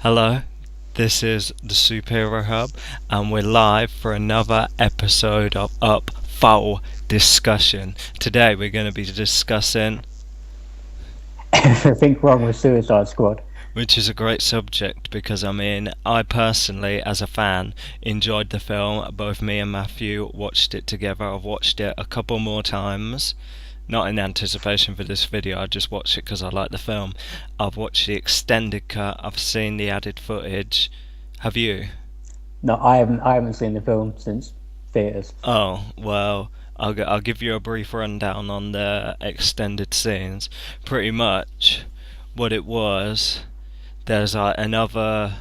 Hello, this is the Superhero Hub, and we're live for another episode of Up Foul Discussion. Today we're going to be discussing, Everything wrong with Suicide Squad. which is a great subject because I personally, as a fan, enjoyed the film. Both me and Matthew watched it together. I've watched it a couple more times. Not in anticipation for this video, I just watched it because I like the film. I've watched the extended cut, I've seen the added footage. Have you? No, I haven't seen the film since theaters. Oh, well, I'll give you a brief rundown on the extended scenes. Pretty much what it was, there's like another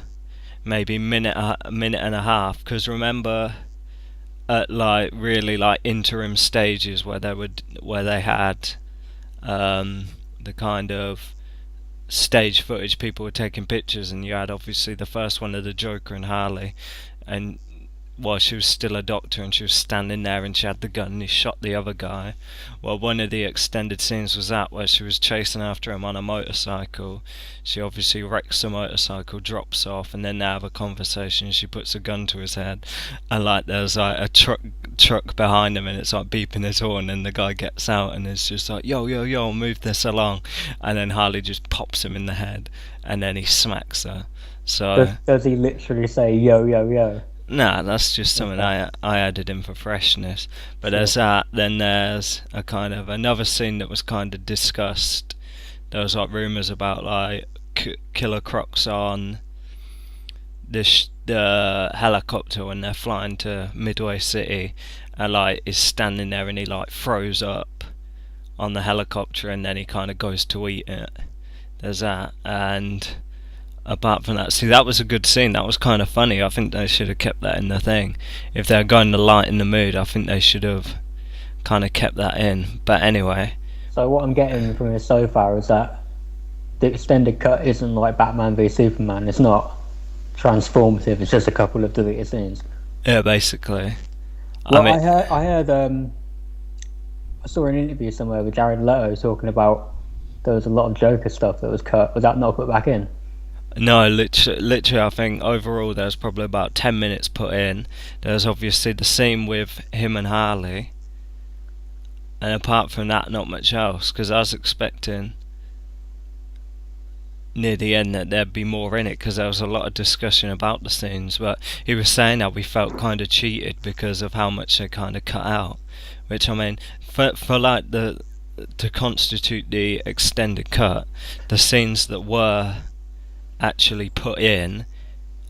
maybe minute and a half, because remember at like really like interim stages where they had the kind of stage footage, people were taking pictures, and you had obviously the first one of the Joker and Harley, and while she was still a doctor and she was standing there and she had the gun and he shot the other guy. Well, one of the extended scenes was that where she was chasing after him on a motorcycle. She obviously wrecks the motorcycle, drops off, and then they have a conversation. She puts a gun to his head, and like there's like a truck behind him, and it's like beeping his horn, and the guy gets out and it's just like, yo yo yo, move this along, and then Harley just pops him in the head, and then he smacks her. Does, So does he literally say yo yo yo? nah, that's just something Okay, I added in for freshness. But there's sure. that. Then there's a kind of another scene that was kind of discussed. There was like rumors about like Killer Crocs on the helicopter when they're flying to Midway City, and like is standing there and he like froze up on the helicopter, and then he kind of goes to eat it. There's that. And apart from that, see, that was a good scene. That was kind of funny. I think they should have kept that in the thing. If they're going to lighten the mood, I think they should have kind of kept that in. But anyway, So what I'm getting from this so far is that the extended cut isn't like Batman v Superman. It's not transformative. It's just a couple of deleted scenes. yeah, basically. I Well, mean, I saw an interview somewhere with Jared Leto talking about there was a lot of Joker stuff that was cut. Was that not put back in? no, literally, I think overall there's probably about 10 minutes put in. There's obviously the scene with him and Harley, and apart from that, not much else. Because I was expecting near the end that there'd be more in it, because there was a lot of discussion about the scenes, but he was saying how we felt kind of cheated because of how much they kind of cut out, which I mean, for like the to constitute the extended cut, the scenes that were actually put in,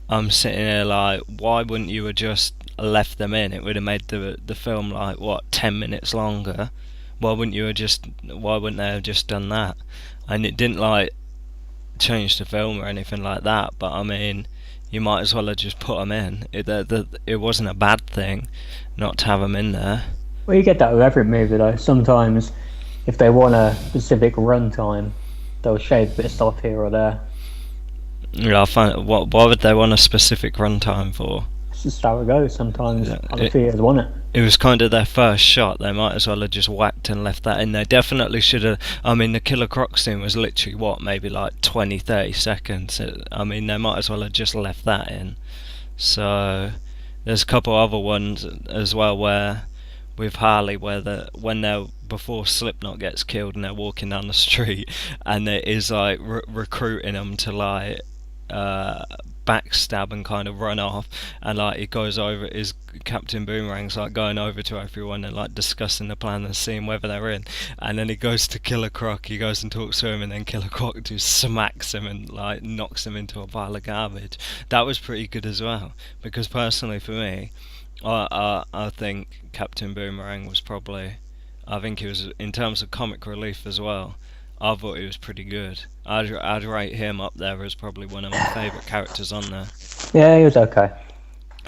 I'm sitting there like, why wouldn't you have just left them in? It would have made the film like what 10 minutes longer. Why wouldn't they have just done that? And it didn't like change the film or anything like that, but I mean, you might as well have just put them in. It wasn't a bad thing not to have them in there. Well, you get that with every movie though. Sometimes, if they want a specific runtime, they'll shave a bit of stuff here or there. Yeah, I find why would they want a specific runtime for? It's just how it goes. Sometimes Yeah, other theaters want it. it was kind of their first shot. They might as well have just whacked and left that in. They definitely should have. I mean, the Killer Croc scene was literally what, maybe like 20, 30 seconds. I mean, they might as well have just left that in. So there's a couple other ones as well where with Harley where when they're before Slipknot gets killed and they're walking down the street, and it is like recruiting them to like uh, backstab and kind of run off, and like it goes over, is Captain Boomerang's like going over to everyone and like discussing the plan and seeing whether they're in, and then he goes to Killer Croc, he goes and talks to him, and then Killer Croc just smacks him and like knocks him into a pile of garbage. That was pretty good as well, because personally for me, I think Captain Boomerang was probably, I think he was, in terms of comic relief as well, I thought he was pretty good. I'd rate him up there as probably one of my favourite characters on there. Yeah, he was okay.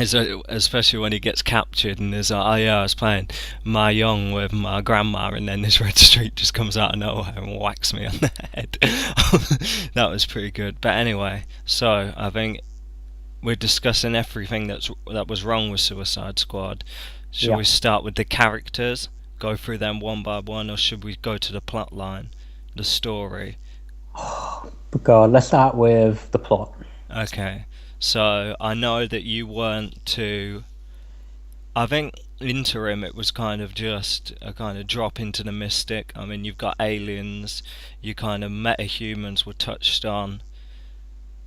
Especially when he gets captured and there's like, oh yeah, I was playing Mahjong with my grandma, and then this red streak just comes out of nowhere and whacks me on the head. That was pretty good. But anyway, so I think we're discussing everything that was wrong with Suicide Squad. Should Yeah. we start with the characters, go through them one by one, or should we go to the plot line, the story? But God, let's start with the plot. Okay. So I know that you weren't too. I think interim it was kind of just a kind of drop into the mystic. I mean, you've got aliens, you kind of metahumans were touched on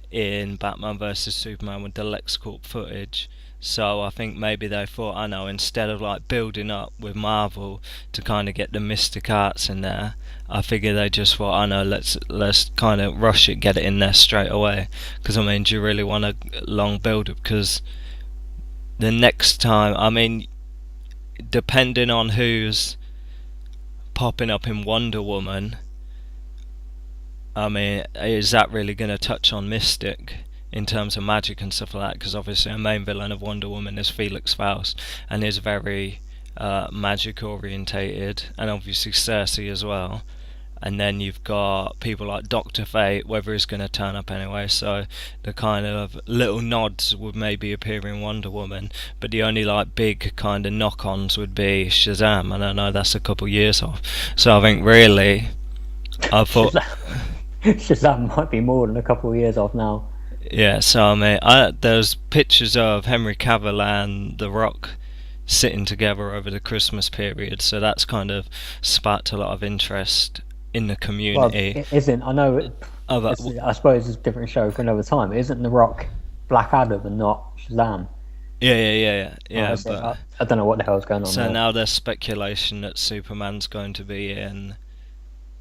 in Batman versus Superman with the LexCorp footage. So I think maybe they thought, I know, instead of like building up with Marvel to kind of get the mystic arts in there, I figure they just thought, I know, let's kind of rush it, get it in there straight away. Because I mean, do you really want a long build up? Because the next time, I mean, depending on who's popping up in Wonder Woman, I mean, is that really going to touch on Mystic in terms of magic and stuff like that? Because obviously, a main villain of Wonder Woman is Felix Faust and is very magic orientated, and obviously Cersei as well. And then you've got people like Doctor Fate, whether he's going to turn up anyway. So the kind of little nods would maybe appear in Wonder Woman, but the only like big kind of knock-ons would be Shazam, and I know that's a couple years off. So I think really, I thought. Shazam might be more than a couple of years off now. Yeah, so I mean, there's pictures of Henry Cavill and The Rock sitting together over the Christmas period, so that's kind of sparked a lot of interest in the Well, community. it isn't. I know. Other, I suppose it's a different show for another time. It isn't The Rock, Black Adam, and not Shazam. yeah, but I don't know what the hell's going on so there. now there's speculation that Superman's going to be in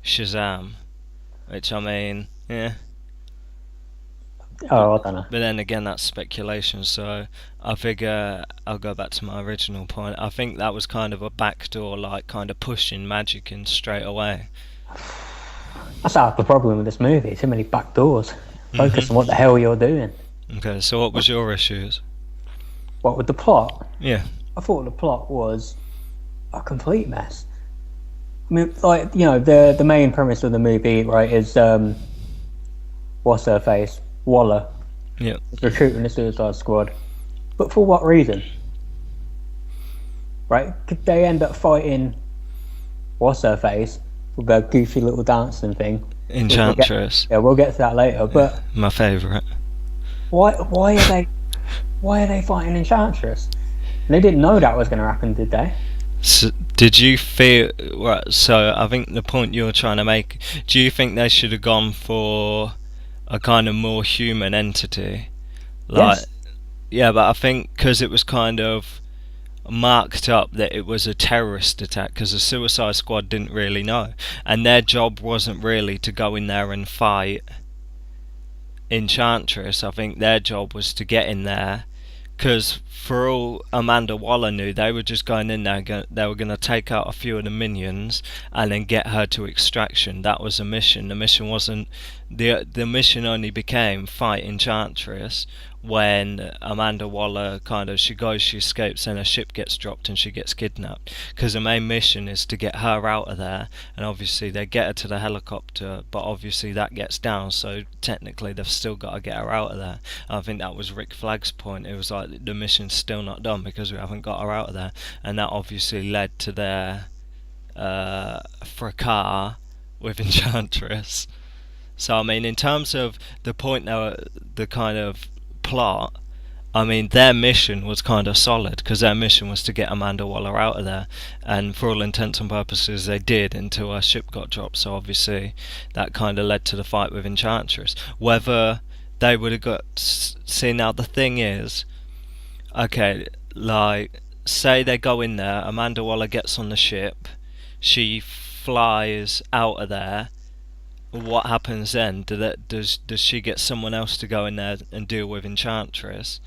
Shazam, which I mean, yeah. Oh, I don't know. But then again, that's speculation. So I figure I'll go back to my original point. I think that was kind of a backdoor, like kind of pushing magic in straight away. That's half the problem with this movie. Too many back doors. Focus on what the hell you're doing. Okay, so what was your issues? What with the plot? Yeah. I thought the plot was a complete mess. I mean, like, you know, the main premise of the movie, right, is what's her face, Waller, Yeah. recruiting the Suicide Squad, but for what reason? Right? Could they end up fighting what's her face with a goofy little dancing thing? Enchantress. We'll get to that later. But My favourite. why are they fighting Enchantress? And they didn't know that was going to happen, did they? So, did you feel right? So I think the point you're trying to make. Do you think they should have gone for a kind of more human entity? Like, Yes. yeah, but I think because it was kind of marked up that it was a terrorist attack, because the Suicide Squad didn't really know, and their job wasn't really to go in there and fight Enchantress. I think their job was to get in there, because for all Amanda Waller knew, they were just going in there. They were going to take out a few of the minions and then get her to extraction. That was the mission. The mission wasn't the mission only became fight Enchantress when Amanda Waller she escapes, and her ship gets dropped and she gets kidnapped. Because the main mission is to get her out of there, and obviously they get her to the helicopter, but obviously that gets down, so technically they've still got to get her out of there. I think that was Rick Flag's point. It was like the mission's still not done because we haven't got her out of there, and that obviously led to their fracas with Enchantress. So I mean, in terms of the point now, the kind of plot, I mean, their mission was kind of solid because their mission was to get Amanda Waller out of there, and for all intents and purposes, they did until her ship got dropped. So obviously, that kind of led to the fight with Enchantress. Whether they would have got. See, now the thing is, okay, like, say they go in there, Amanda Waller gets on the ship, she flies out of there. What happens then? Does she get someone else to go in there and deal with Enchantress?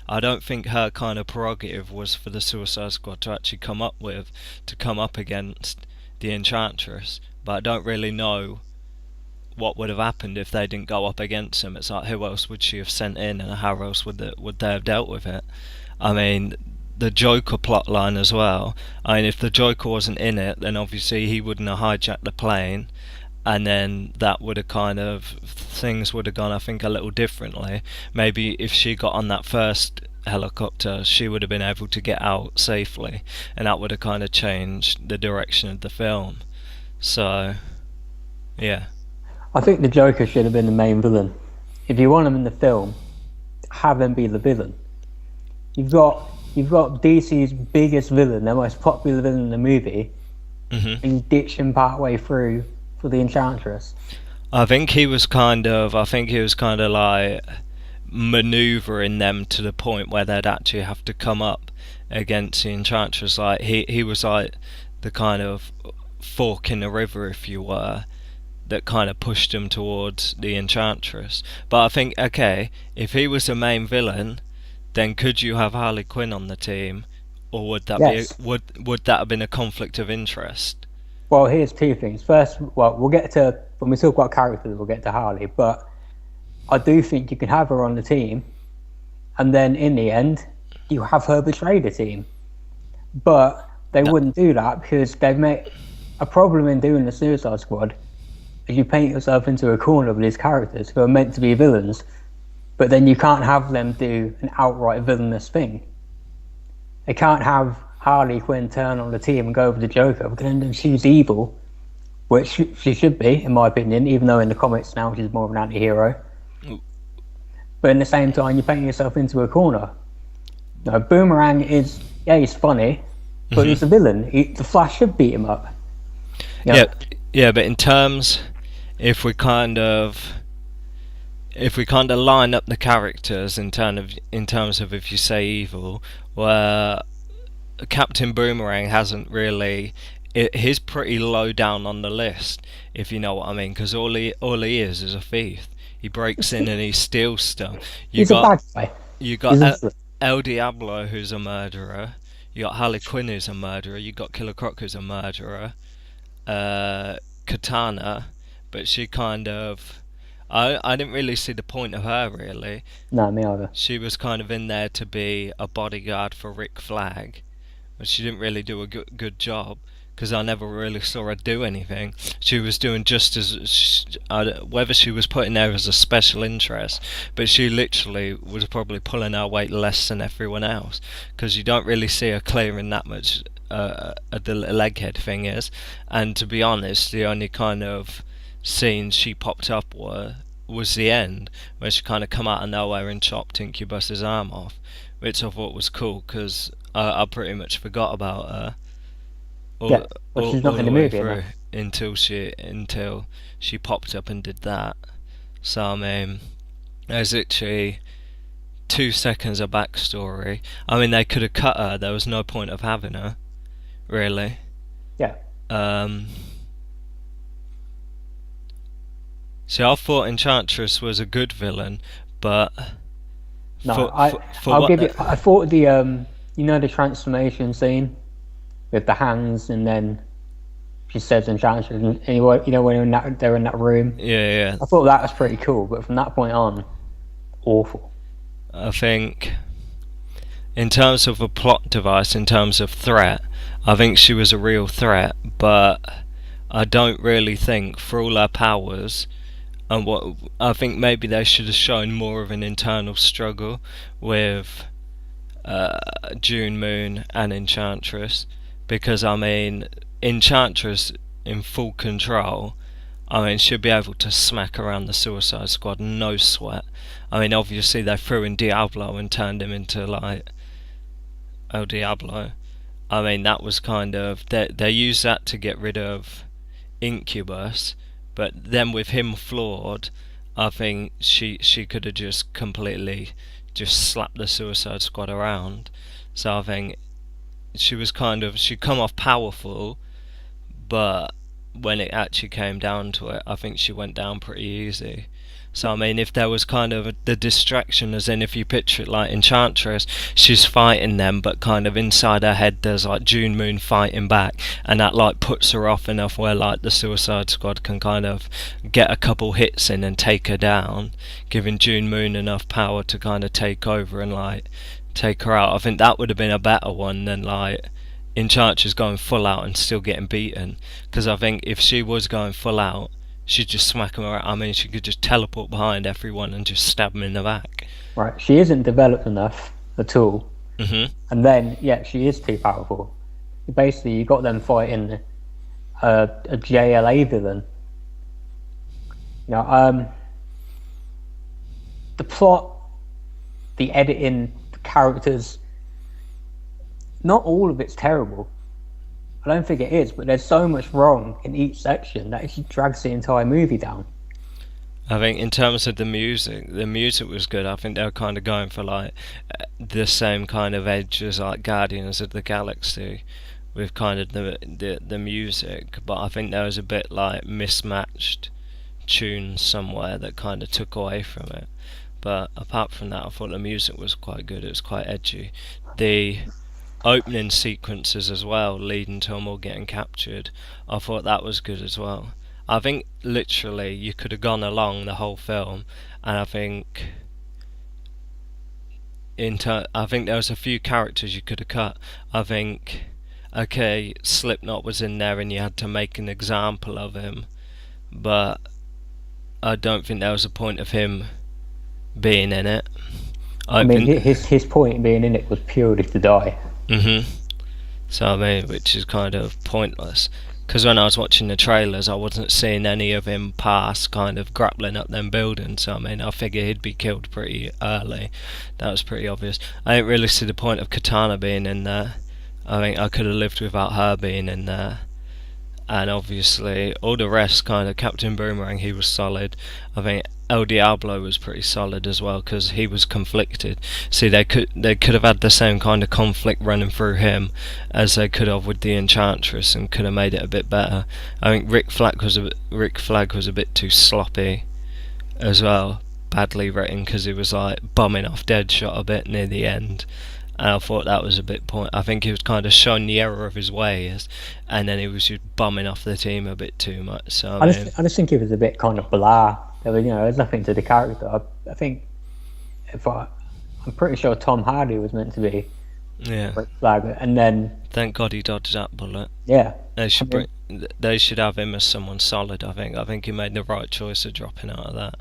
I don't think her kind of prerogative was for the Suicide Squad to actually come up against the Enchantress. But I don't really know what would have happened if they didn't go up against him. It's like, who else would she have sent in, and how else would they have dealt with it? I mean, the Joker plotline as well. I mean, if the Joker wasn't in it, then obviously he wouldn't have hijacked the plane, and then that would have kind of, things would have gone, I think, a little differently. Maybe if she got on that first helicopter, she would have been able to get out safely, and that would have kind of changed the direction of the film. So, yeah. I think the Joker should have been the main villain if you want them in the film, have them be the villain. You've got DC's biggest villain, their most popular villain in the movie, and you ditch him part way through for the Enchantress. I think he was kind of like manoeuvring them to the point where they'd actually have to come up against the Enchantress. Like he was like the kind of fork in the river, if you were, that kind of pushed them towards the Enchantress. But I think, okay, if he was the main villain, then could you have Harley Quinn on the team, or would that Yes. be would that have been a conflict of interest? Well, here's two things. First, well, we'll get to, when we talk about characters, we'll get to Harley, but I do think you can have her on the team, and then in the end, you have her betray the team. But they wouldn't do that because they've made a problem in doing the Suicide Squad. Is you paint yourself into a corner with these characters who are meant to be villains, but then you can't have them do an outright villainous thing. They can't have Harley Quinn turn on the team and go over the Joker because then she's evil, which she should be, in my opinion, even though in the comics now she's more of an anti-hero. But in the same time, you paint yourself into a corner. No, Boomerang is, yeah, he's funny, but he's a villain. The Flash should beat him up. You know? Yeah, but in terms, if we kind of line up the characters in terms of if you say evil, where Captain Boomerang hasn't really, he's pretty low down on the list, if you know what I mean, because all he is a thief. He breaks in and he steals stuff. He's a bad guy. You got El Diablo, who's a murderer. You got Harley Quinn, who's a murderer. You got Killer Croc, who's a murderer. Katana, but she kind of, I didn't really see the point of her, really. No, me either. She was kind of in there to be a bodyguard for Rick Flag, but she didn't really do a good job, because I never really saw her do anything. She was doing just as, whether she was put in there as a special interest, but she literally was probably pulling her weight less than everyone else, because you don't really see her clearing that much. The leghead thing is, and to be honest, the only kind of scenes she popped up was the end, where she kind of come out of nowhere and chopped Incubus's arm off, which I thought was cool because I pretty much forgot about her. She's not in the movie until she popped up and did that. So I mean, there's literally 2 seconds of backstory. I mean, they could have cut her. There was no point of having her. Really? Yeah. See, I thought Enchantress was a good villain, but no, I'll give you. I thought the the transformation scene with the hands, and then she says Enchantress, and when they're in that room. Yeah. I thought that was pretty cool, but from that point on, awful. I think, in terms of a plot device, in terms of threat, I think she was a real threat, but I don't really think, for all her powers, and what I think maybe they should have shown more of an internal struggle with June Moon and Enchantress, because I mean, Enchantress in full control, I mean, she'll be able to smack around the Suicide Squad, no sweat. I mean, obviously they threw in Diablo and turned him into like El Diablo. I mean, that was kind of, they used that to get rid of Incubus, but then with him flawed, I think she could have just completely just slapped the Suicide Squad around. So I think she come off powerful, but when it actually came down to it, I think she went down pretty easy. So I mean, if there was kind of the distraction, as in if you picture it like Enchantress, she's fighting them, but kind of inside her head there's like June Moon fighting back, and that like puts her off enough where like the Suicide Squad can kind of get a couple hits in and take her down, giving June Moon enough power to kind of take over and like take her out. I think that would have been a better one than like Enchantress going full out and still getting beaten, because I think if she was going full out, she'd just smack them around. I mean, she could just teleport behind everyone and just stab them in the back. Right, she isn't developed enough at all. And then, yeah, she is too powerful. Basically, you got them fighting a JLA villain. the plot, the editing, the characters, not all of it's terrible. I don't think it is, but there's so much wrong in each section that it just drags the entire movie down. I think in terms of the music was good. I think they were kind of going for like the same kind of edge as like Guardians of the Galaxy, with kind of the music. But I think there was a bit like mismatched tunes somewhere that kind of took away from it. But apart from that, I thought the music was quite good. It was quite edgy. The opening sequences as well, leading to them all getting captured, I thought that was good as well. I think literally you could have gone along the whole film, and I think I think there was a few characters you could have cut. I think, okay, Slipknot was in there and you had to make an example of him, but I don't think there was a point of him being in it. I mean, his point in being in it was purely to die. So I mean, which is kind of pointless. Because when I was watching the trailers, I wasn't seeing any of him pass, kind of grappling up them buildings. So I mean, I figure he'd be killed pretty early. That was pretty obvious. I didn't really see the point of Katana being in there. I think I could have lived without her being in there. And obviously, all the rest, kind of Captain Boomerang, he was solid. I think El Diablo was pretty solid as well, because he was conflicted. See, they could have had the same kind of conflict running through him as they could have with the Enchantress, and could have made it a bit better. I think Rick Flag was a bit too sloppy as well, badly written, because he was like bumming off Deadshot a bit near the end. And I thought that was a bit I think he was kind of showing the error of his ways, and then he was just bumming off the team a bit too much. So I just think he was a bit kind of blah. There's nothing to the character. I think I'm pretty sure Tom Hardy was meant to be Rick Flag, and then thank God he dodged that bullet. Yeah, they should have him as someone solid. I think he made the right choice of dropping out of that.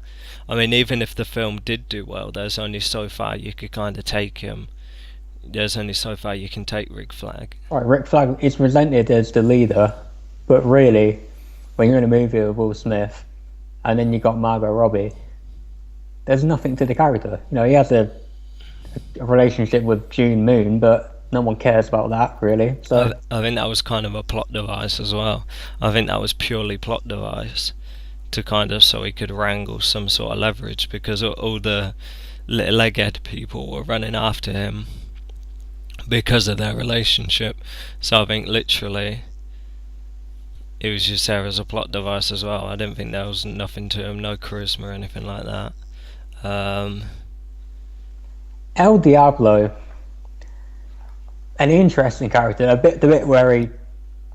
I mean, even if the film did do well, there's only so far you could kind of take him. There's only so far you can take Rick Flag. Right, Rick Flag is presented as the leader, but really, when you're in a movie with Will Smith, and then you got Margot Robbie, there's nothing to the character. He has a relationship with June Moon, but no one cares about that really. So I think that was kind of a plot device as well. I think that was purely plot device to kind of so he could wrangle some sort of leverage, because all the little egghead people were running after him because of their relationship. So I think literally it was just there as a plot device as well. I didn't think there was nothing to him, no charisma or anything like that. El Diablo, an interesting character. The bit where he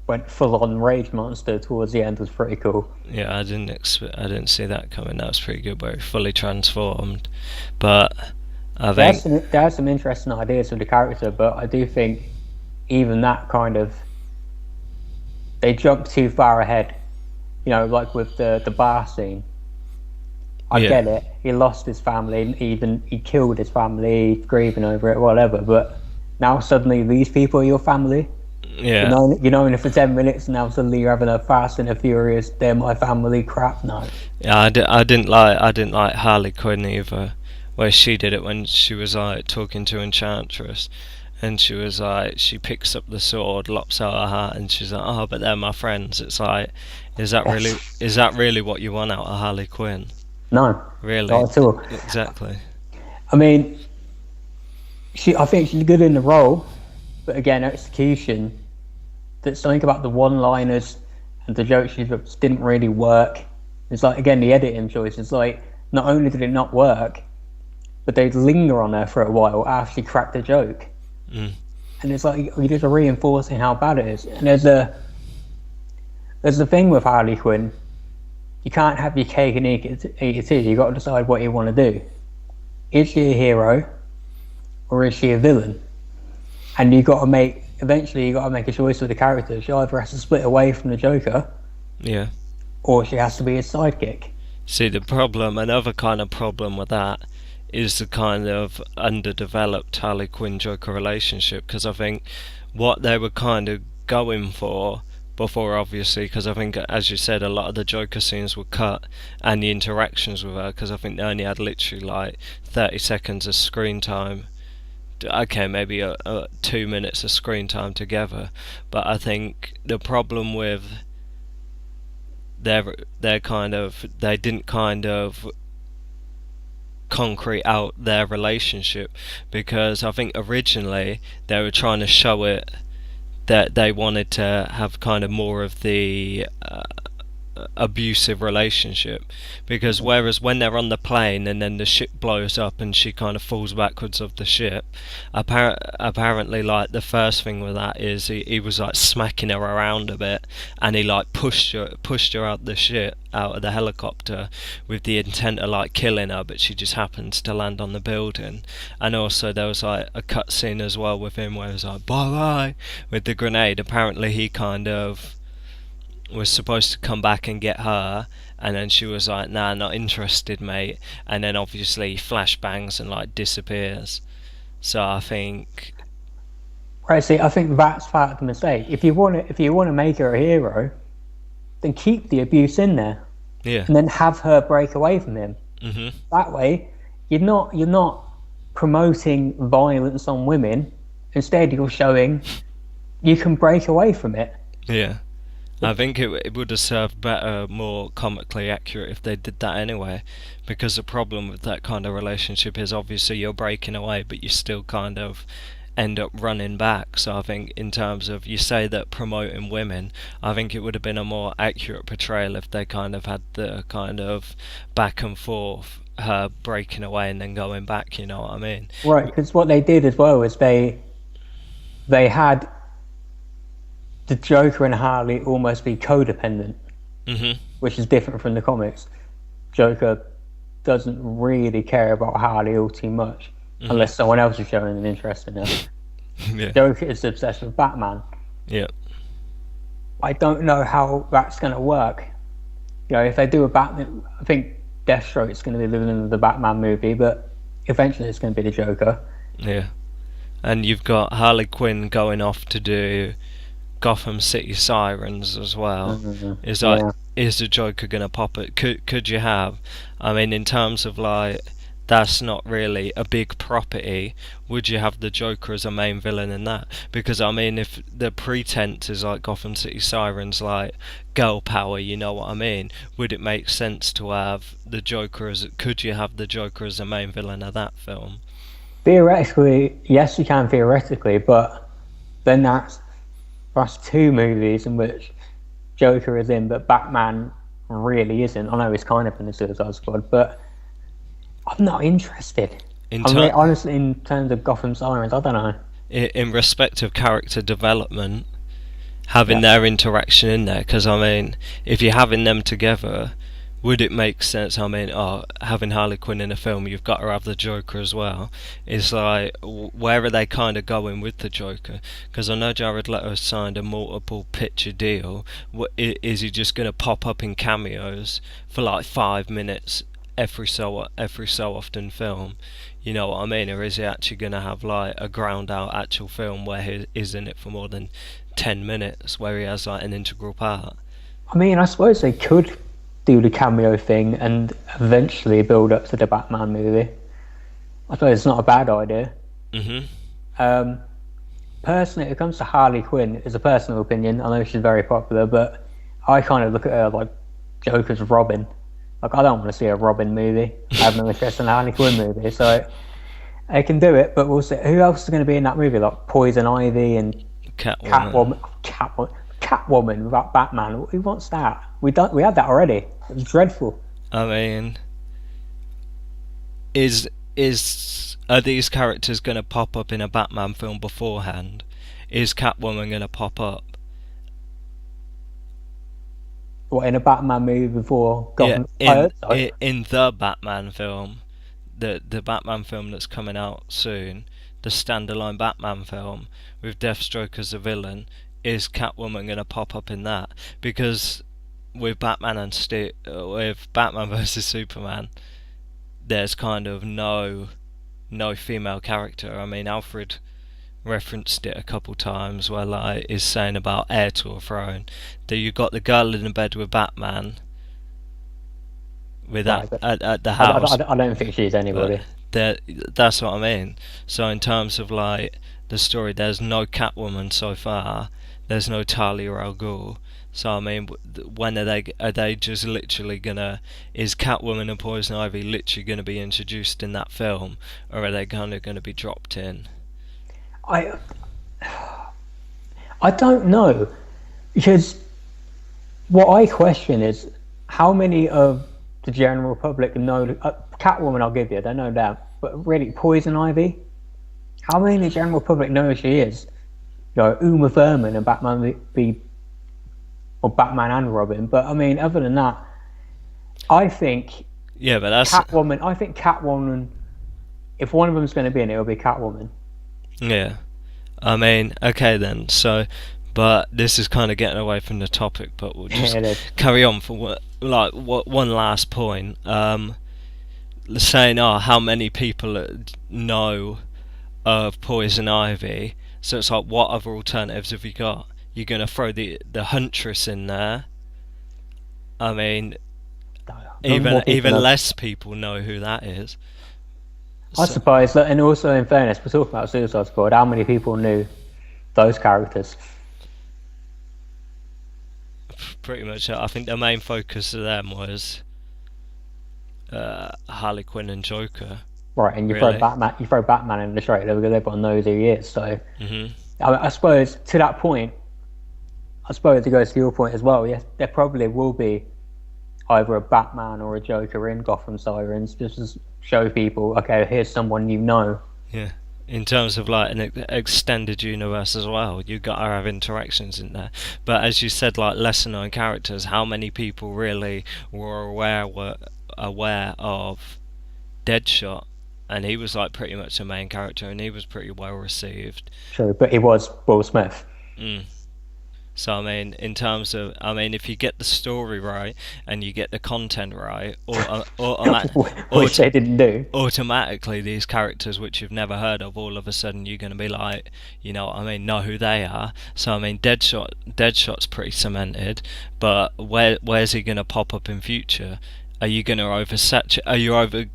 went full on rage monster towards the end was pretty cool. Yeah, I didn't see that coming. That was pretty good, where he fully transformed. But I think there are some interesting ideas for the character, but I do think even that kind of, they jumped too far ahead. Like with the bar scene. I get it. He lost his family. He killed his family, grieving over it, whatever. But now suddenly these people are your family. Yeah. You're known it for 10 minutes, and now suddenly you're having a Fast and a Furious, they're my family crap. No. Yeah, I didn't like Harley Quinn either, where she did it when she was like talking to Enchantress, and she was like, she picks up the sword, lops out her hat, and she's like, oh, but they're my friends. It's like, is that really what you want out of Harley Quinn? No, really, not at all. Exactly. I mean, I think she's good in the role, but again, execution. There's something about the one-liners and the jokes she just didn't really work. It's like, again, the editing choice. It's like, not only did it not work, but they'd linger on her for a while after she cracked the joke. And it's like, you're just reinforcing how bad it is. And there's the thing with Harley Quinn. You can't have your cake and eat it too. You've got to decide what you want to do. Is she a hero, or is she a villain? And eventually you got to make a choice with the character. She either has to split away from the Joker, or she has to be his sidekick. See, another kind of problem with that is the kind of underdeveloped Harley Quinn Joker relationship, because I think what they were kind of going for before, obviously, because I think, as you said, a lot of the Joker scenes were cut and the interactions with her, because I think they only had literally like 30 seconds of screen time. Okay, maybe 2 minutes of screen time together, but I think the problem with their kind of, they didn't kind of concrete out their relationship, because I think originally they were trying to show it that they wanted to have kind of more of the abusive relationship, because whereas when they're on the plane and then the ship blows up and she kind of falls backwards of the ship, apparently like the first thing with that is he was like smacking her around a bit, and he like pushed her out the ship, out of the helicopter, with the intent of like killing her, but she just happens to land on the building. And also there was like a cut scene as well with him where it was like bye bye with the grenade. Apparently he kind of was supposed to come back and get her, and then she was like, nah, not interested, mate. And then obviously flashbangs and like disappears. So I think, Right, see, I think that's part of the mistake. If you want to make her a hero, then keep the abuse in there, yeah. and then have her break away from him. Mhm. That way, you're not promoting violence on women. Instead, you're showing you can break away from it. Yeah. I think it would have served better, more comically accurate, if they did that anyway. Because the problem with that kind of relationship is obviously you're breaking away, but you still kind of end up running back. So I think in terms of, you say that promoting women, I think it would have been a more accurate portrayal if they kind of had the kind of back and forth, her breaking away and then going back, you know what I mean? Right, because what they did as well is they had the Joker and Harley almost be codependent, Mhm. which is different from the comics. Joker doesn't really care about Harley all too much, unless someone else is showing an interest in her. Yeah. Joker is obsessed with Batman. Yeah. I don't know how that's going to work. You know, if they do a Batman, I think Deathstroke's going to be the villain of the Batman movie, but eventually it's going to be the Joker. Yeah. And you've got Harley Quinn going off to do Gotham City Sirens as well. Is like, Yeah. is the Joker gonna pop it? Could you have? I mean, in terms of like, that's not really a big property. Would you have the Joker as a main villain in that? Because I mean, if the pretense is like Gotham City Sirens, like girl power, you know what I mean? Would it make sense to have the Joker as? Could you have the Joker as the main villain of that film? Theoretically, yes, you can theoretically, but then that's two movies in which Joker is in, but Batman really isn't. I know he's kind of in the Suicide Squad, but I'm not interested. Honestly, in terms of Gotham Sirens, I don't know. In respect of character development, having their interaction in there, because I mean, if you're having them together, would it make sense? I mean, having Harley Quinn in a film, you've got to have the Joker as well. It's like, where are they kind of going with the Joker? Because I know Jared Leto signed a multiple picture deal. Is he just going to pop up in cameos for like 5 minutes every so often film? You know what I mean? Or is he actually going to have like a ground out actual film where he is in it for more than 10 minutes, where he has like an integral part? I mean, I suppose they could do the cameo thing and eventually build up to the Batman movie. I suppose it's not a bad idea. Personally, if it comes to Harley Quinn, it's a personal opinion. I know she's very popular, but I kind of look at her like Joker's Robin. Like, I don't want to see a Robin movie. I have no interest in a Harley Quinn movie, so I can do it. But we'll see who else is going to be in that movie, like Poison Ivy and Catwoman without Batman. Who wants that? We had that already. It was dreadful. I mean, are these characters going to pop up in a Batman film beforehand? Is Catwoman going to pop up? What, in a Batman movie before Gotham? In the Batman film, the Batman film that's coming out soon, the standalone Batman film with Deathstroke as the villain. Is Catwoman going to pop up in that? Because with Batman versus Superman, there's kind of no female character. I mean, Alfred referenced it a couple times where like is saying about heir to a throne. That you got the girl in the bed with Batman with Right, that but at the house. I don't think she's anybody. But that's what I mean. So in terms of like the story, there's no Catwoman so far. There's no Talia al Ghul. So I mean, when are they just literally gonna? Is Catwoman and Poison Ivy literally gonna be introduced in that film, or are they kind of gonna be dropped in? I I don't know, because what I question is how many of the general public know Catwoman. I'll give you, they know that, but really Poison Ivy. How many of the general public know who she is? You know, Uma Thurman and Batman and Robin. But I mean, other than that, I think Yeah, but that's Catwoman. I think Catwoman. If one of them's going to be in it, it'll be Catwoman. yeah. I mean, okay then. So, but this is kind of getting away from the topic. But we'll just Yeah, it is. carry on for one last point. Saying, how many people know of Poison Ivy? So it's like, what other alternatives have you got? You're gonna throw the Huntress in there. I mean, even less people know who that is. I suppose, and also in fairness, we're talking about Suicide Squad. How many people knew those characters? Pretty much, I think the main focus of them was Harley Quinn and Joker. Right, and you Really? throw Batman in the trailer because everyone knows who he is. So, Mhm. I suppose to that point, I suppose it goes to your point as well. Yes, there probably will be either a Batman or a Joker in Gotham Sirens, just to show people, okay, here's someone you know. Yeah. In terms of like an extended universe as well, you got to have interactions in there. But as you said, like lesser known characters, how many people really were aware of Deadshot? And he was like pretty much the main character, and he was pretty well received. True, but he was Will Smith. Mm. So I mean, in terms of, I mean, if you get the story right and you get the content right, Which they didn't do. automatically these characters which you've never heard of, all of a sudden you're going to be like, you know what I mean, know who they are. So I mean, Deadshot's pretty cemented, but where's he going to pop up in future? Are you going to oversaturate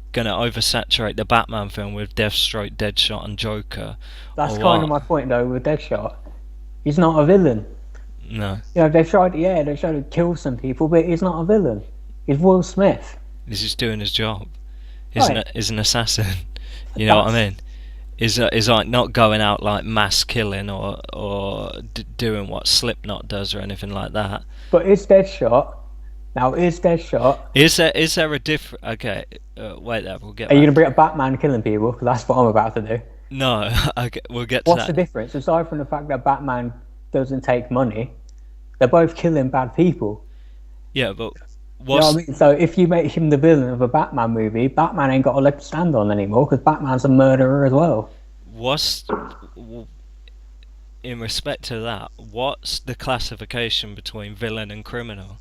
the Batman film with Deathstroke, Deadshot, and Joker? That's or kind of what? my point though with Deadshot. He's not a villain. No, You know, they tried to kill some people, but he's not a villain. He's Will Smith. he's just doing his job. Right. He's an assassin. You know what I mean? Is like not going out like mass killing or doing what Slipknot does or anything like that. But is Deadshot Is there a different? Okay, wait there. We'll get. Are you Back. going to bring up Batman killing people? Because that's what I'm about to do. No, okay, we'll get to What's the that. difference? Aside from the fact that Batman doesn't take money, they're both killing bad people. Yeah, but You know what I mean? So if you make him the villain of a Batman movie, Batman ain't got a leg to stand on anymore because Batman's a murderer as well. what's in respect to that? What's the classification between villain and criminal?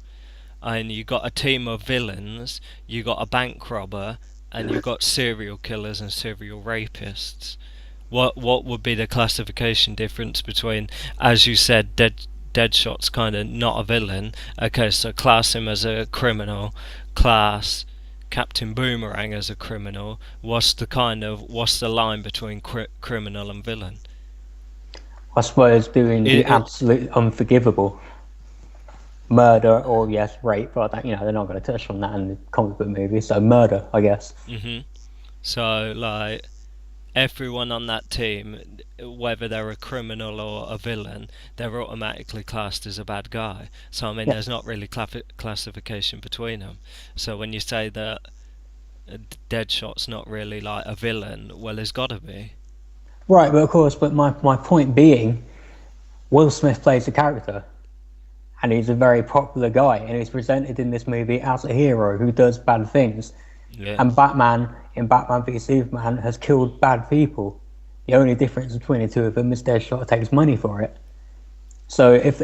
And you got a team of villains, you got a bank robber, and you got serial killers and serial rapists. What would be the classification difference between, as you said, Deadshot's kind of not a villain. Okay, so class him as a criminal, class Captain Boomerang as a criminal. What's the line between criminal and villain? I suppose doing the absolute unforgivable murder or yes, rape, but that, they're not going to touch on that in the comic book movie. So murder, I guess. So like everyone on that team, whether they're a criminal or a villain, they're automatically classed as a bad guy. So I mean, Yeah. there's not really classification between them. So when you say that Deadshot's not really like a villain, well, there's got to be. Right, but of course, but my point being, Will Smith plays a character, and he's a very popular guy, and he's presented in this movie as a hero who does bad things. Yeah. And Batman in Batman v Superman has killed bad people. The only difference between the two of them is Deadshot takes money for it. So if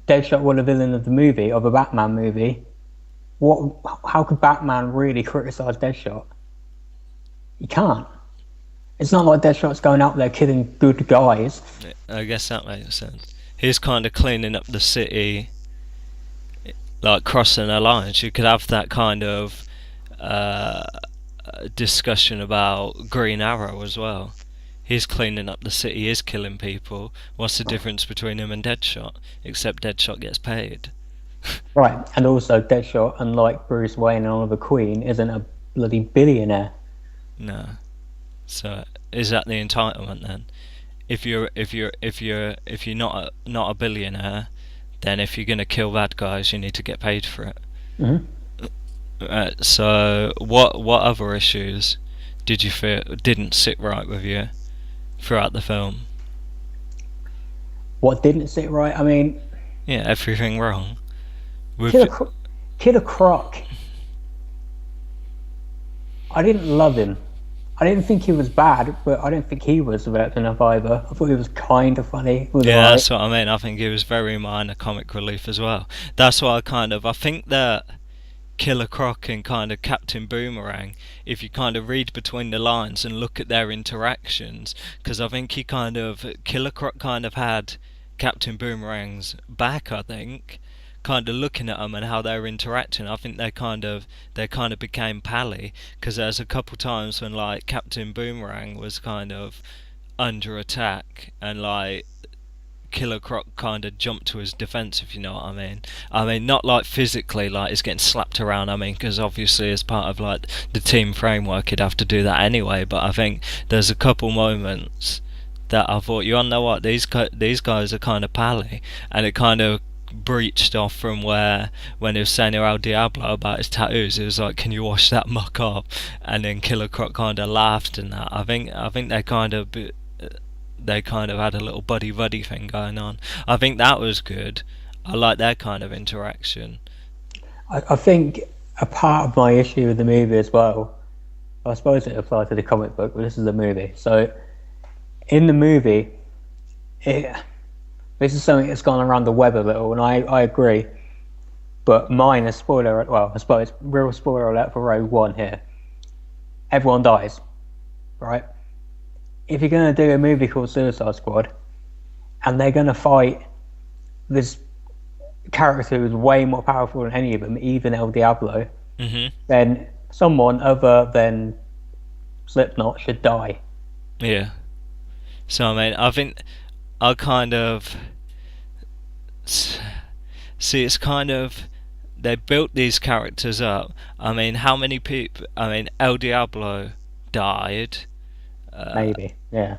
Deadshot were the villain of the movie, of a Batman movie, how could Batman really criticize Deadshot? He can't. It's not like Deadshot's going out there killing good guys. I guess that makes sense. He's kind of cleaning up the city, like crossing the lines. You could have that kind of uh, discussion about Green Arrow as well. He's cleaning up the city, he's killing people. What's the difference between him and Deadshot? Except Deadshot gets paid. Right, and also Deadshot, unlike Bruce Wayne and Oliver Queen, isn't a bloody billionaire. No. So is that the entitlement then? If you're not a billionaire, then if you're gonna kill bad guys, you need to get paid for it. Hmm. So what other issues did you feel didn't sit right with you throughout the film? What didn't sit right? I mean, Yeah, everything wrong. With Killer Croc. I didn't love him. I didn't think he was bad, but I didn't think he was the best enough either. I thought he was kind of funny. He was yeah, alright. that's what I mean. I think he was very minor comic relief as well. That's why I think that Killer Croc and kind of Captain Boomerang, if you kind of read between the lines and look at their interactions, because I think Killer Croc kind of had Captain Boomerang's back. I think, kind of looking at them and how they're interacting, I think they kind of became pally. Because there's a couple times when like Captain Boomerang was kind of under attack and like Killer Croc kind of jumped to his defense, if you know what I mean. I mean, not like physically, like he's getting slapped around. I mean, because obviously as part of like the team framework, he'd have to do that anyway. But I think there's a couple moments that I thought, you know what, these guys are kind of pally, and it kind of breached off from where when he was saying to El Diablo about his tattoos, it was like, can you wash that muck off? And then Killer Croc kind of laughed and that. I think they kind of had a little buddy thing going on. I think that was good. I like that kind of interaction. I think a part of my issue with the movie as well, I suppose it applies to the comic book, but this is the movie. So, in the movie, this is something that's gone around the web a little, and I agree. But mine, a spoiler, well, I suppose real spoiler alert for Rogue One here. Everyone dies, right? If you're going to do a movie called Suicide Squad, and they're going to fight this character who's way more powerful than any of them, even El Diablo, then someone other than Slipknot should die. Yeah. So I mean, I think I kind of see. It's kind of they built these characters up. I mean, how many people? I mean, El Diablo died. Maybe, yeah.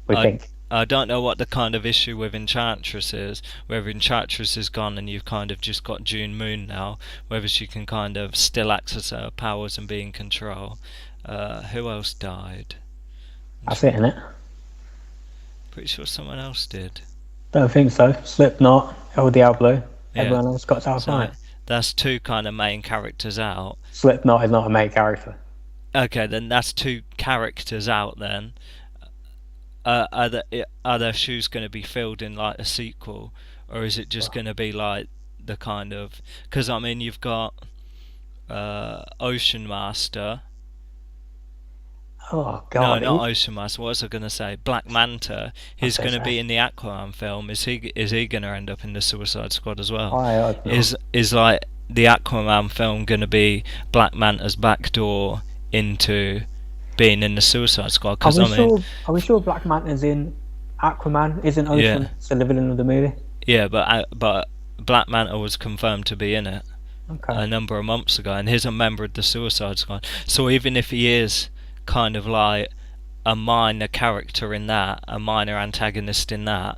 We I think. I don't know what the kind of issue with Enchantress is. Whether Enchantress is gone and you've kind of just got June Moon now. Whether she can kind of still access her powers and be in control. Who else died? That's it, innit? Pretty sure someone else did. Don't think so. Slipknot, El Diablo, Yeah. everyone else got out So fine. that's two kind of main characters out. Slipknot is not a main character. Okay, then that's two characters out then. Are their shoes going to be filled in like a sequel, or is it just going to be like the kind of? Because I mean, you've got Ocean Master. Oh No, god. not Ocean Master. What was I going to say? Black Manta. He's Okay, going to sorry. be in the Aquaman film. Is he going to end up in the Suicide Squad as well? I don't know. Is like the Aquaman film going to be Black Manta's backdoor into being in the Suicide Squad? Because I mean, Are we sure Black Manta's in Aquaman? Isn't Ocean Yeah. still the villain of the movie? yeah, but Black Manta was confirmed to be in it Okay. a number of months ago, and he's a member of the Suicide Squad. So even if he is kind of like a minor character in that, a minor antagonist in that,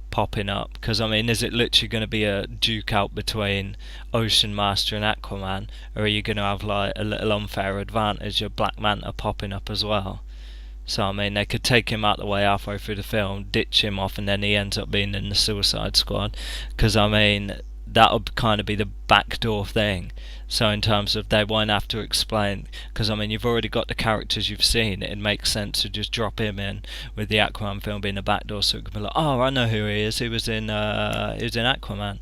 popping up, because I mean, is it literally going to be a duke out between Ocean Master and Aquaman, or are you going to have like a little unfair advantage of Black Manta popping up as well? So I mean, they could take him out the way halfway through the film, ditch him off, and then he ends up being in the Suicide Squad. Because I mean, that would kind of be the backdoor thing. So in terms of they won't have to explain, because I mean, you've already got the characters you've seen. It makes sense to just drop him in with the Aquaman film being a backdoor, so it could be like, oh, I know who he is. He was in Aquaman.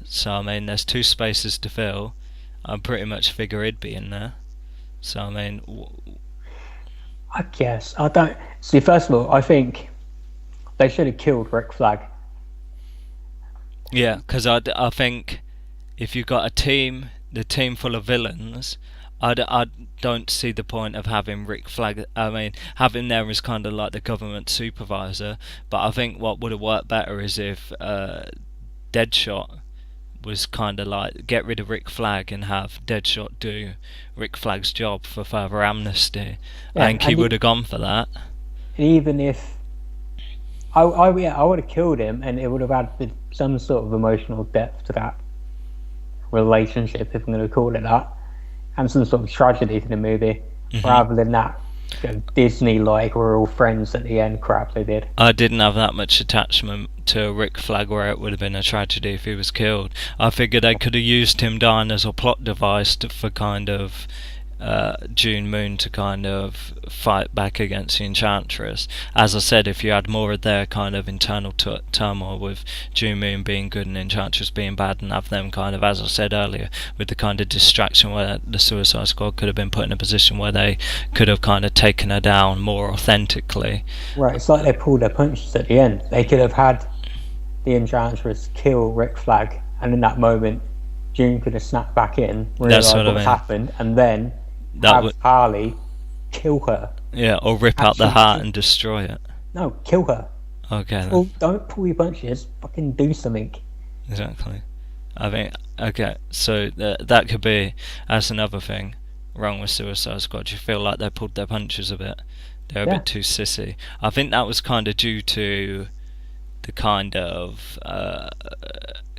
So I mean, there's two spaces to fill. I pretty much figure he'd be in there. So I mean, I guess I don't see. First of all, I think they should have killed Rick Flag. Yeah, because I think if you've got the team full of villains, I don't see the point of having Rick Flag. I mean, having there as kind of like the government supervisor. But I think what would have worked better is if Deadshot was kind of like get rid of Rick Flag and have Deadshot do Rick Flag's job for further amnesty. Yeah, I think he and would have gone for that. even if I would have killed him, and it would have added some sort of emotional depth to that relationship, if I'm going to call it that, and some sort of tragedy to the movie, rather than that Disney like we're all friends at the end crap they did. I didn't have that much attachment to Rick Flag where it would have been a tragedy if he was killed. I figured they could have used him dying as a plot device for kind of June Moon to kind of fight back against the Enchantress. As I said, if you had more of their kind of internal turmoil with June Moon being good and Enchantress being bad, and have them kind of, as I said earlier, with the kind of distraction where the Suicide Squad could have been put in a position where they could have kind of taken her down more authentically. Right, it's like they pulled their punches at the end. They could have had the Enchantress kill Rick Flag, and in that moment, June could have snapped back in, realised what's happened, and then have Harley kill her. Yeah, or rip out the heart and destroy it. No, kill her. Okay. Well, don't pull your punches. Fucking do something. Exactly. I think, okay, so that could be, that's another thing wrong with Suicide Squad. You feel like they pulled their punches a bit. They're a bit too sissy. I think that was kind of due to the kind of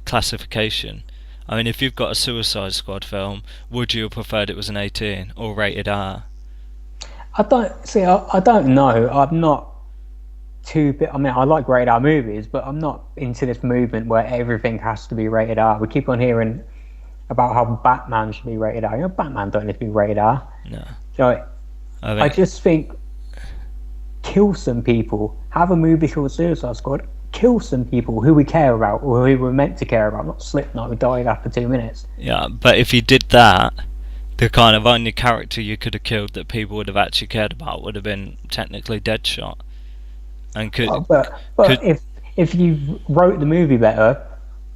classification. I mean, if you've got a Suicide Squad film, would you have preferred it was an 18 or rated R? I don't know. I'm not too bit. I mean, I like rated R movies, but I'm not into this movement where everything has to be rated R. We keep on hearing about how Batman should be rated R. You know, Batman don't need to be rated R. No. So I just think kill some people. Have a movie called Suicide Squad. Kill some people who we care about or who we're meant to care about. Not Slipknot who died after 2 minutes. Yeah, but if you did that, the kind of only character you could have killed that people would have actually cared about would have been technically Deadshot. And if you wrote the movie better,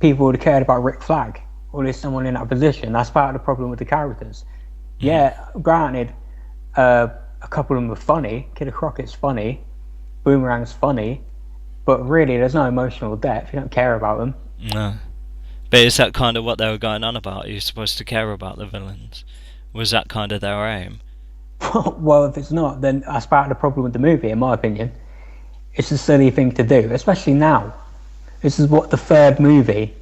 people would have cared about Rick Flag, or there's someone in that position. That's part of the problem with the characters. Yeah, granted, a couple of them are funny. Killer Crockett's funny, Boomerang's funny, but really there's no emotional depth. You don't care about them. No. But is that kind of what they were going on about? Are you supposed to care about the villains? Was that kind of their aim? Well, if it's not, then that's part of the problem with the movie, in my opinion. It's a silly thing to do, especially now. This is what the third movie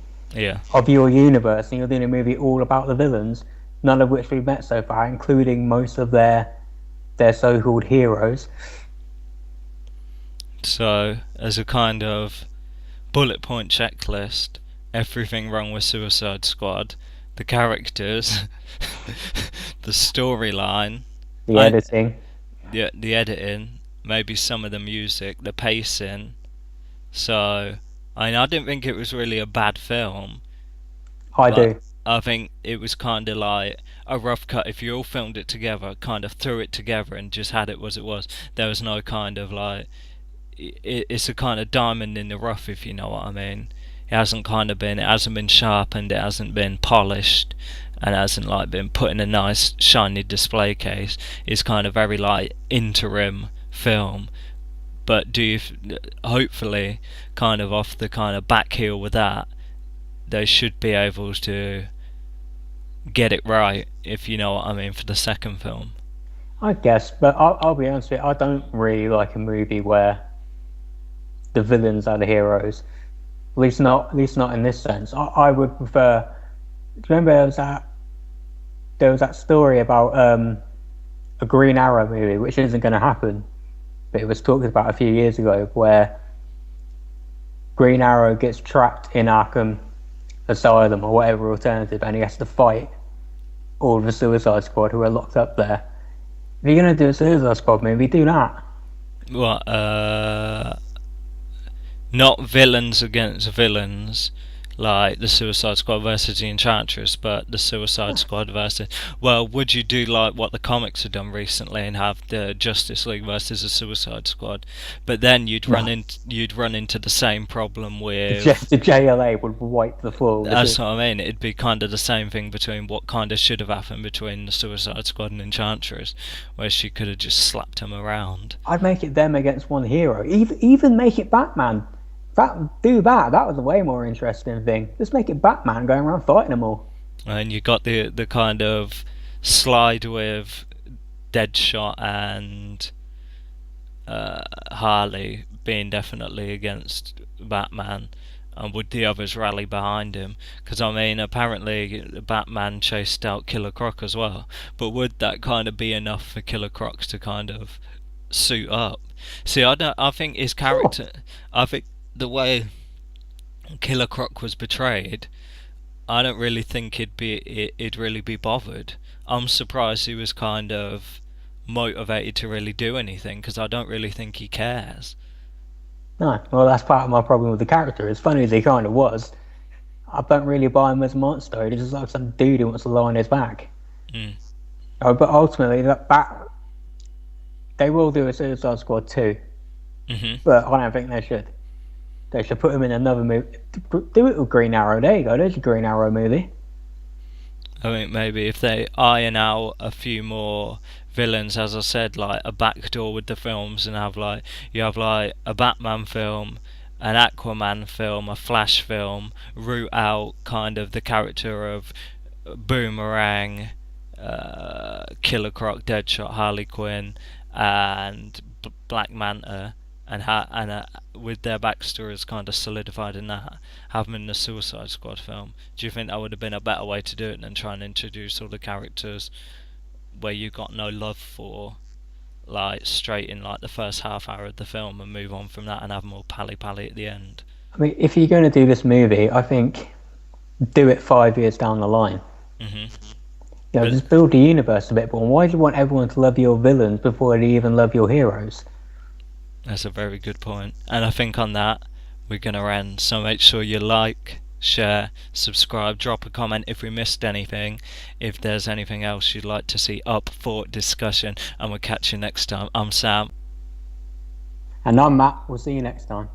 of your universe, and you're doing a movie all about the villains, none of which we've met so far, including most of their so-called heroes. So, as a kind of bullet point checklist, everything wrong with Suicide Squad, the characters, the storyline, the editing, the editing, maybe some of the music, the pacing. So, I mean, I didn't think it was really a bad film. I do. I think it was kind of like a rough cut. If you all filmed it together, kind of threw it together and just had it as it was, there was no kind of like, it's a kind of diamond in the rough, if you know what I mean. It hasn't been sharpened, it hasn't been polished, and hasn't like been put in a nice shiny display case. It's kind of very like interim film. But hopefully kind of off the kind of back heel with that, they should be able to get it right, if you know what I mean, for the second film. I guess, but I'll be honest with you, I don't really like a movie where the villains are the heroes. At least not in this sense. I would prefer. Do you remember there was that story about a Green Arrow movie, which isn't going to happen, but it was talked about a few years ago, where Green Arrow gets trapped in Arkham Asylum or whatever alternative, and he has to fight all of the Suicide Squad who are locked up there. If you're going to do a Suicide Squad movie, do that. What? Not villains against villains, like the Suicide Squad versus the Enchantress, but the Suicide Squad versus. Well, would you do like what the comics have done recently and have the Justice League versus the Suicide Squad? But then No, you'd run into the same problem with. just the JLA would wipe the floor with That's it. what I mean. It'd be kind of the same thing between what kind of should have happened between the Suicide Squad and Enchantress, where she could have just slapped him around. I'd make it them against one hero. Even make it Batman. Do that. That was a way more interesting thing. Just make it Batman going around fighting them all. And you got the kind of slide with Deadshot and Harley being definitely against Batman, and would the others rally behind him? Because I mean, apparently Batman chased out Killer Croc as well, but would that kind of be enough for Killer Croc to kind of suit up? See, I don't. I think his Sure. character. I think the way Killer Croc was portrayed, I don't really think he'd really be bothered. I'm surprised he was kind of motivated to really do anything because I don't really think he cares. No. Well, that's part of my problem with the character. As funny as he kind of was, I don't really buy him as a monster. He's just like some dude who wants to lie on his back. Mm. But ultimately, they will do a Suicide Squad 2, Mhm. but I don't think they should. They should put him in another movie. Do it with Green Arrow. There you go. There's your Green Arrow movie. I think maybe if they iron out a few more villains, as I said, like a backdoor with the films, and have like you have like a Batman film, an Aquaman film, a Flash film, root out kind of the character of Boomerang, Killer Croc, Deadshot, Harley Quinn, and Black Manta, and with their backstories kind of solidified in that, have them in the Suicide Squad film. Do you think that would have been a better way to do it than trying to introduce all the characters where you got no love for, like straight in like the first half hour of the film, and move on from that and have them all pally pally at the end? I mean, if you're going to do this movie, I think do it 5 years down the line. Mhm. But Just build the universe a bit more. Why do you want everyone to love your villains before they even love your heroes? that's a very good point. And I think on that, we're going to end. So make sure you like, share, subscribe, drop a comment if we missed anything, if there's anything else you'd like to see up for discussion. And we'll catch you next time. I'm Sam. And I'm Matt. We'll see you next time.